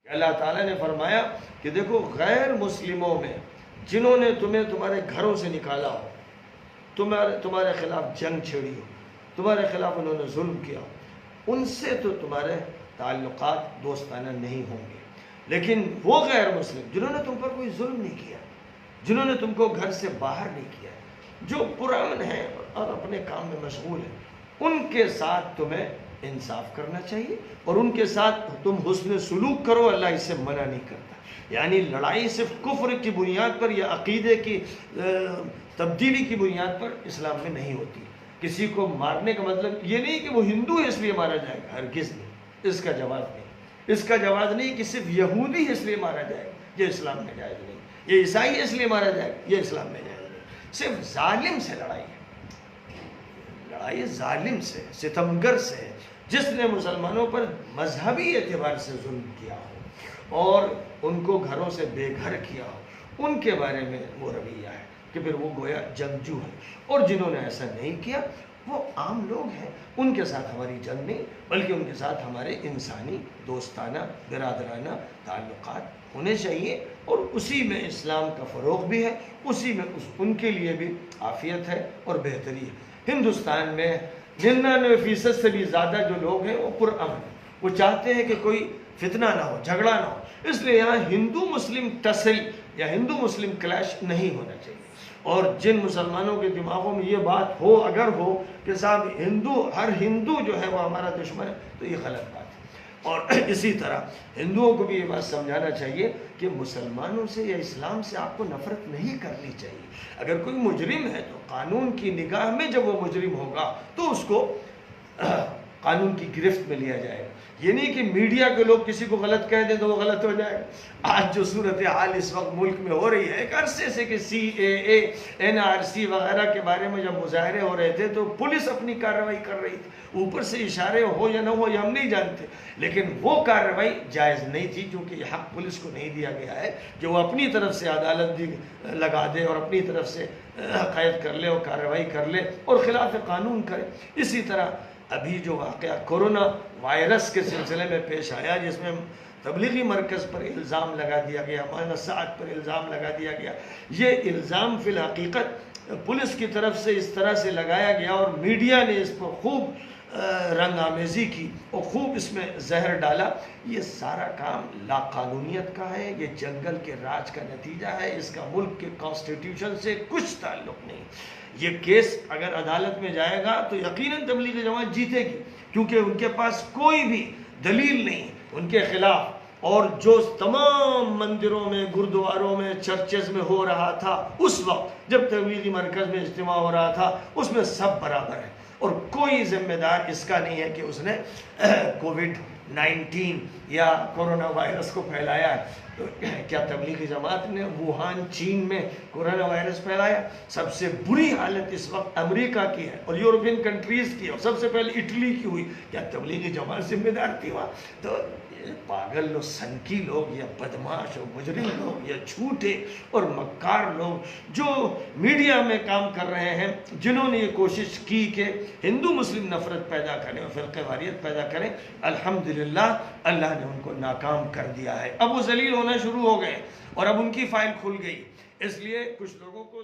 اللہ تعالیٰ نے فرمایا کہ دیکھو غیر مسلموں میں جنہوں نے تمہیں تمہارے گھروں سے نکالا ہو، تمہارے خلاف جنگ چھیڑی ہو، تمہارے خلاف انہوں نے ظلم کیا ہو، ان سے تو تمہارے تعلقات دوستانہ نہیں ہوں گے، لیکن وہ غیر مسلم جنہوں نے تم پر کوئی ظلم نہیں کیا، جنہوں نے تم کو گھر سے باہر نہیں کیا، جو پرامن ہیں اور اپنے کام میں مشغول ہیں، ان کے ساتھ تمہیں انصاف کرنا چاہیے اور ان کے ساتھ تم حسن سلوک کرو، اللہ اس سے منع نہیں کرتا۔ یعنی لڑائی صرف کفر کی بنیاد پر یا عقیدے کی تبدیلی کی بنیاد پر اسلام میں نہیں ہوتی۔ کسی کو مارنے کا مطلب یہ نہیں کہ وہ ہندو ہے اس لیے مارا جائے گا، ہرگز نہیں، اس کا جواز نہیں۔ اس کا جواز نہیں کہ صرف یہودی ہے اس لیے مارا جائے گا، یہ اسلام میں جائز نہیں۔ یہ عیسائی اس لیے مارا جائے گا، یہ اسلام میں جائز نہیں۔ صرف ظالم سے لڑائی ہے، لڑائی ظالم سے، ستمگر سے، جس نے مسلمانوں پر مذہبی اعتبار سے ظلم کیا ہو اور ان کو گھروں سے بے گھر کیا ہو، ان کے بارے میں وہ رویہ ہے کہ پھر وہ گویا جنگجو ہے، اور جنہوں نے ایسا نہیں کیا وہ عام لوگ ہیں، ان کے ساتھ ہماری جنگ نہیں بلکہ ان کے ساتھ ہمارے انسانی دوستانہ برادرانہ تعلقات ہونے چاہیے، اور اسی میں اسلام کا فروغ بھی ہے، اسی میں ان کے لیے بھی عافیت ہے اور بہتری ہے۔ ہندوستان میں 99% سے بھی زیادہ جو لوگ ہیں وہ پرامن ہیں، وہ چاہتے ہیں کہ کوئی فتنہ نہ ہو، جھگڑا نہ ہو، اس لیے یہاں ہندو مسلم ٹسل یا ہندو مسلم کلیش نہیں ہونا چاہیے۔ اور جن مسلمانوں کے دماغوں میں یہ بات ہو، اگر ہو کہ صاحب ہر ہندو جو ہے وہ ہمارا دشمن ہے، تو یہ غلط بات ہے۔ اور اسی طرح ہندوؤں کو بھی یہ بات سمجھانا چاہیے کہ مسلمانوں سے یا اسلام سے آپ کو نفرت نہیں کرنی چاہیے۔ اگر کوئی مجرم ہے تو قانون کی نگاہ میں جب وہ مجرم ہوگا تو اس کو قانون کی گرفت میں لیا جائے گا۔ یہ نہیں کہ میڈیا کے لوگ کسی کو غلط کہہ دیں تو وہ غلط ہو جائے گا۔ آج جو صورتحال اس وقت ملک میں ہو رہی ہے، ایک عرصے سے کہ CAA NRC وغیرہ کے بارے میں جب مظاہرے ہو رہے تھے تو پولیس اپنی کارروائی کر رہی تھی، اوپر سے اشارے ہو یا نہ ہو یہ ہم نہیں جانتے، لیکن وہ کارروائی جائز نہیں تھی، کیونکہ یہ حق پولیس کو نہیں دیا گیا ہے کہ وہ اپنی طرف سے عدالت بھی لگا دے اور اپنی طرف سے قید کر لے اور کارروائی کر لے اور خلاف قانون کرے۔ اسی طرح ابھی جو واقعہ کورونا وائرس کے سلسلے میں پیش آیا، جس میں تبلیغی مرکز پر الزام لگا دیا گیا، مؤسسات پر الزام لگا دیا گیا، یہ الزام فی الحقیقت پولیس کی طرف سے اس طرح سے لگایا گیا اور میڈیا نے اس پر خوب رنگ آمیزی کی اور خوب اس میں زہر ڈالا۔ یہ سارا کام لا قانونیت کا ہے، یہ جنگل کے راج کا نتیجہ ہے، اس کا ملک کے کانسٹیٹیوشن سے کچھ تعلق نہیں۔ یہ کیس اگر عدالت میں جائے گا تو یقیناً تبلیغی جماعت جیتے گی، کیونکہ ان کے پاس کوئی بھی دلیل نہیں ان کے خلاف، اور جو تمام مندروں میں، گردواروں میں، چرچز میں ہو رہا تھا اس وقت جب تبلیغی مرکز میں اجتماع ہو رہا تھا، اس میں سب برابر ہیں اور کوئی ذمہ دار اس کا نہیں ہے کہ اس نے کووڈ-19 یا کورونا وائرس کو پھیلایا ہے۔ تو کیا تبلیغی جماعت نے ووہان چین میں کورونا وائرس پھیلایا؟ سب سے بری حالت اس وقت امریکہ کی ہے اور یورپین کنٹریز کی، اور سب سے پہلے اٹلی کی ہوئی، کیا تبلیغی جماعت ذمہ دار تھی وہاں؟ تو پاگل لوگ، سنکی لوگ، یا بدماش اور مجرم لوگ، یا جھوٹے اور مکار لوگ جو میڈیا میں کام کر رہے ہیں، جنہوں نے یہ کوشش کی کہ ہندو مسلم نفرت پیدا کریں اور فرقہ واریت پیدا کریں، الحمدللہ اللہ نے ان کو ناکام کر دیا ہے۔ اب وہ ذلیل ہونا شروع ہو گئے اور اب ان کی فائل کھل گئی، اس لیے کچھ لوگوں کو